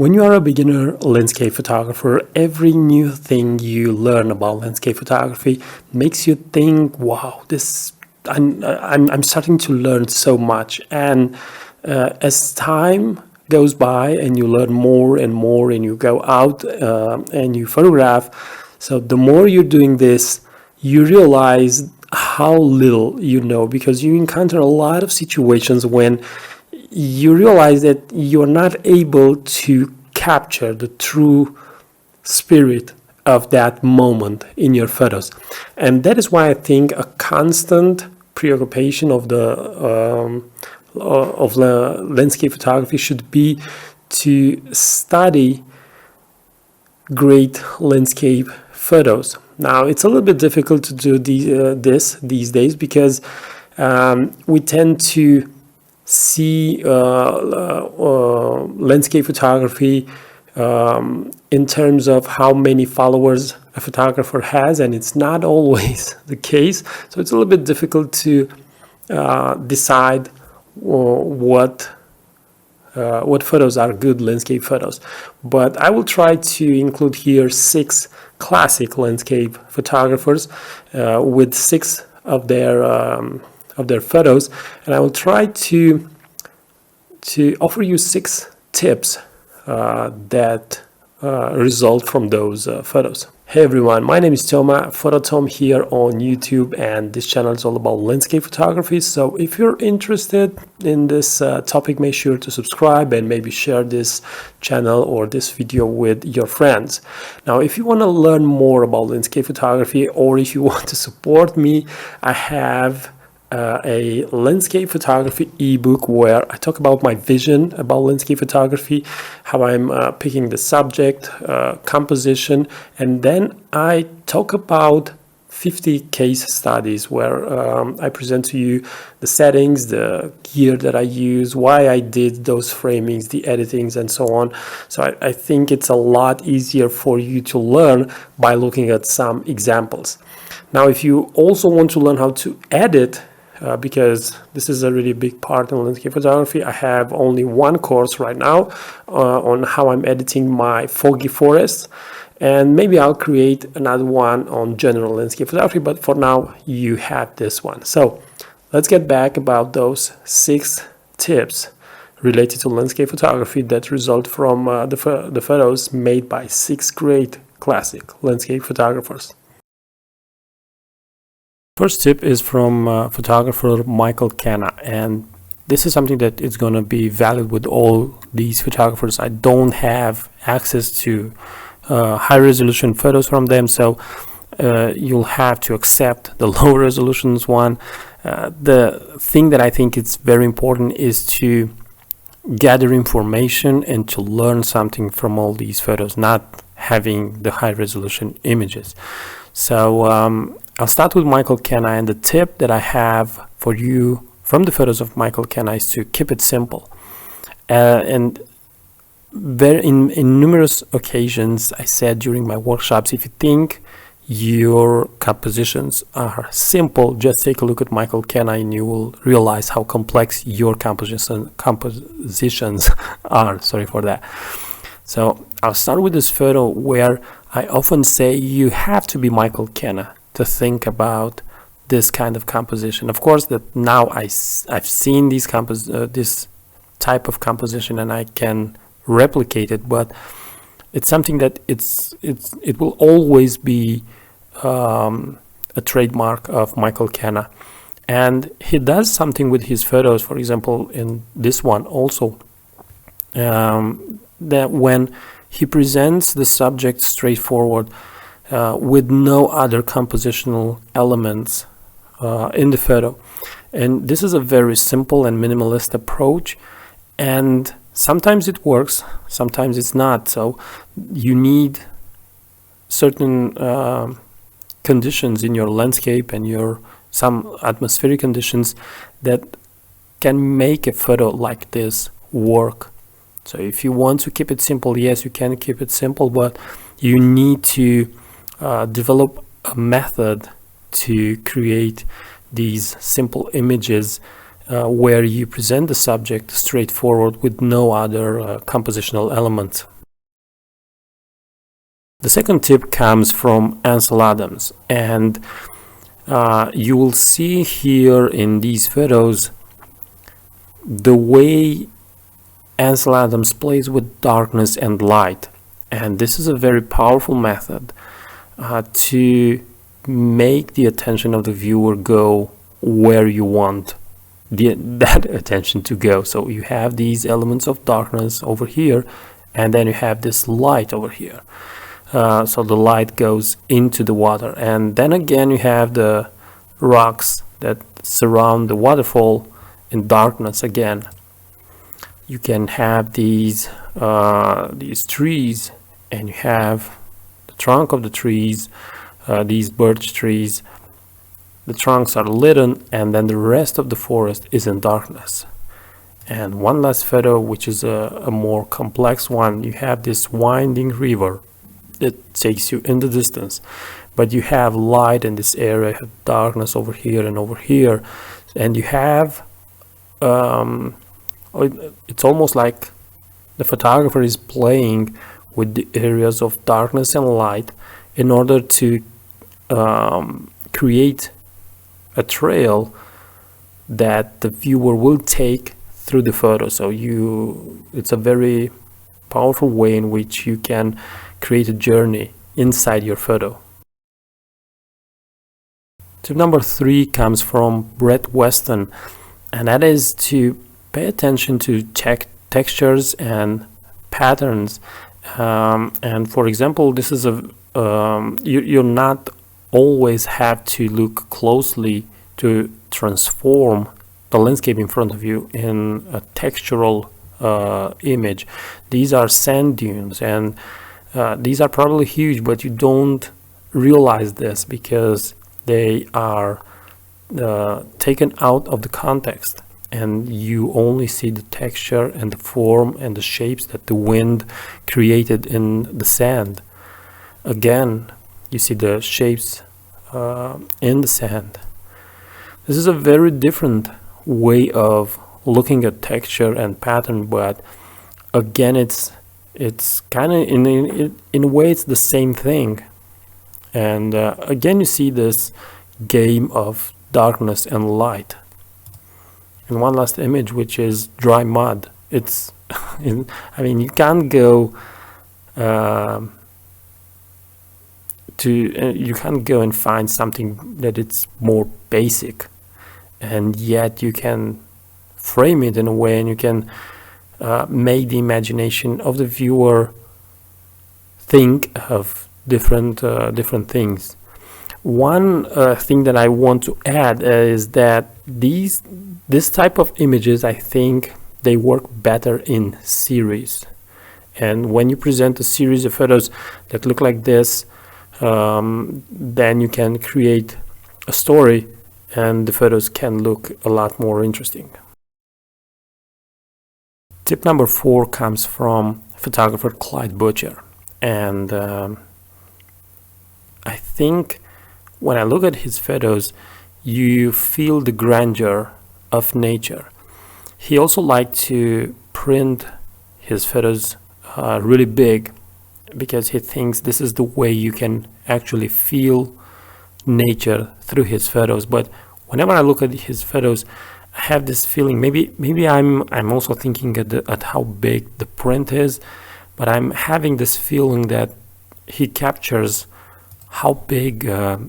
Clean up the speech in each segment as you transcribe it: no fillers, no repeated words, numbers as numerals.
When you are a beginner landscape photographer, every new thing you learn about landscape photography makes you think, "Wow, this I'm starting to learn so much." And as time goes by and you learn more and more, and you go out and you photograph, so the more you're doing this, you realize how little you know, because you encounter a lot of situations when you realize that you're not able to capture the true spirit of that moment in your photos. And that is why I think a constant preoccupation of the landscape photography should be to study great landscape photos. Now, it's a little bit difficult to do this these days because we tend to see landscape photography in terms of how many followers a photographer has, and it's not always the case. So it's a little bit difficult to decide what photos are good landscape photos. But I will try to include here 6 classic landscape photographers with 6 of their photos, and I will try to offer you 6 tips that result from those photos. Hey everyone, my name is Toma, Phototom here on YouTube, and this channel is all about landscape photography. So if you're interested in this topic, make sure to subscribe and maybe share this channel or this video with your friends. Now, if you want to learn more about landscape photography, or if you want to support me, I have a landscape photography ebook where I talk about my vision about landscape photography, how I'm picking the subject, composition, and then I talk about 50 case studies where I present to you the settings, the gear that I use, why I did those framings, the editings, and so on. So I think it's a lot easier for you to learn by looking at some examples. Now, if you also want to learn how to edit, because this is a really big part in landscape photography, I have only one course right now on how I'm editing my foggy forests, and maybe I'll create another one on general landscape photography, but for now you have this one. So let's get back about those 6 tips related to landscape photography that result from the photos made by 6 great classic landscape photographers. First tip is from photographer Michael Kenna, and this is something that is going to be valid with all these photographers. I don't have access to high resolution photos from them, so you'll have to accept the low resolutions one. The thing that I think is very important is to gather information and to learn something from all these photos, not having the high resolution images. So I'll start with Michael Kenna, and the tip that I have for you from the photos of Michael Kenna is to keep it simple. And in numerous occasions I said during my workshops, if you think your compositions are simple, just take a look at Michael Kenna and you will realize how complex your compositions are. Sorry for that. So I'll start with this photo where I often say you have to be Michael Kenna to think about this kind of composition. Of course, that now I've seen this type of composition and I can replicate it, but it's something that it will always be a trademark of Michael Kenna. And he does something with his photos, for example in this one also, that when he presents the subject straightforward with no other compositional elements in the photo. And this is a very simple and minimalist approach, and sometimes it works, sometimes it's not. So you need certain conditions in your landscape and some atmospheric conditions that can make a photo like this work. So if you want to keep it simple, yes, you can keep it simple, but you need to develop a method to create these simple images where you present the subject straightforward with no other compositional elements. The second tip comes from Ansel Adams, and you will see here in these photos the way Ansel Adams plays with darkness and light. And this is a very powerful method to make the attention of the viewer go where you want that attention to go. So you have these elements of darkness over here, and then you have this light over here. So the light goes into the water, and then again you have the rocks that surround the waterfall in darkness again. You can have these trees, and you have the trunk of the trees, these birch trees. The trunks are lit, and then the rest of the forest is in darkness. And one last photo, which is a more complex one, you have this winding river that takes you in the distance, but you have light in this area, you have darkness over here and over here, and you have it's almost like the photographer is playing with the areas of darkness and light in order to create a trail that the viewer will take through the photo. So it's a very powerful way in which you can create a journey inside your photo. Tip number 3 comes from Brett Weston, and that is to pay attention to textures and patterns. And for example, this is you're not always have to look closely to transform the landscape in front of you in a textural image. These are sand dunes, and these are probably huge, but you don't realize this because they are taken out of the context, and you only see the texture and the form and the shapes that the wind created in the sand. Again, you see the shapes in the sand. This is a very different way of looking at texture and pattern, but again, it's kind of in a way it's the same thing. And again, you see this game of darkness and light. And one last image, which is dry mud. It's I mean, you can't go you can't go and find something that it's more basic, and yet you can frame it in a way, and you can make the imagination of the viewer think of different things. One thing that I want to add is that this type of images, I think they work better in series. And when you present a series of photos that look like this, then you can create a story, and the photos can look a lot more interesting. Tip number 4 comes from photographer Clyde Butcher, and I think when I look at his photos, you feel the grandeur of nature. He also liked to print his photos really big, because he thinks this is the way you can actually feel nature through his photos. But whenever I look at his photos, I have this feeling, maybe I'm also thinking at how big the print is, but I'm having this feeling that he captures how big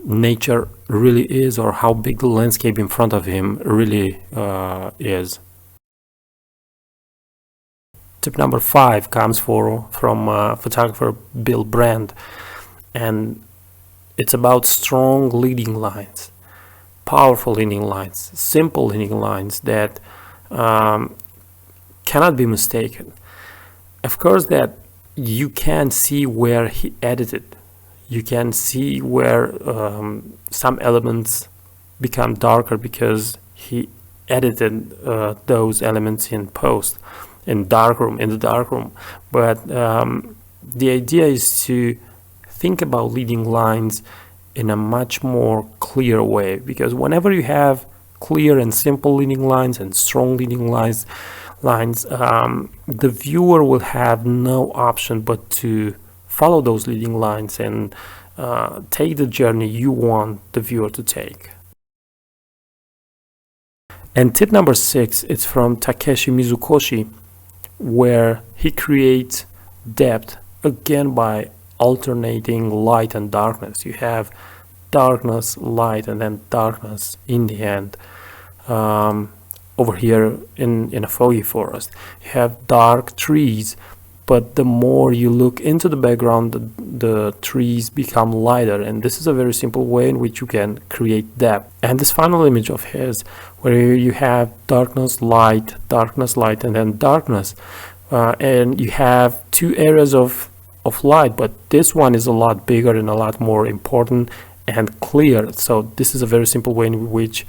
nature really is, or how big the landscape in front of him really is. Tip number 5 comes from photographer Bill Brand, and it's about strong leading lines, powerful leading lines, simple leading lines that cannot be mistaken. Of course, that you can see where he edited. You can see where some elements become darker because he edited those elements in post, in the darkroom. But the idea is to think about leading lines in a much more clear way, because whenever you have clear and simple leading lines and strong leading lines, the viewer will have no option but to follow those leading lines and take the journey you want the viewer to take. And tip number 6 is from Takeshi Mizukoshi, where he creates depth again by alternating light and darkness. You have darkness, light, and then darkness in the end. Over here in a foggy forest, you have dark trees, but the more you look into the background, the trees become lighter, and this is a very simple way in which you can create depth. And this final image of his, where you have darkness, light, and then darkness, and you have two areas of light, but this one is a lot bigger and a lot more important and clear. So this is a very simple way in which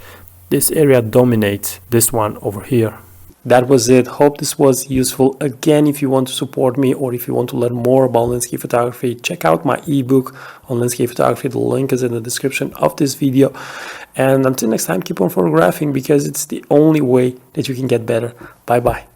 this area dominates this one over here. That was it. Hope this was useful. Again, if you want to support me or if you want to learn more about landscape photography, check out my ebook on landscape photography. The link is in the description of this video. And until next time, keep on photographing, because it's the only way that you can get better. Bye bye.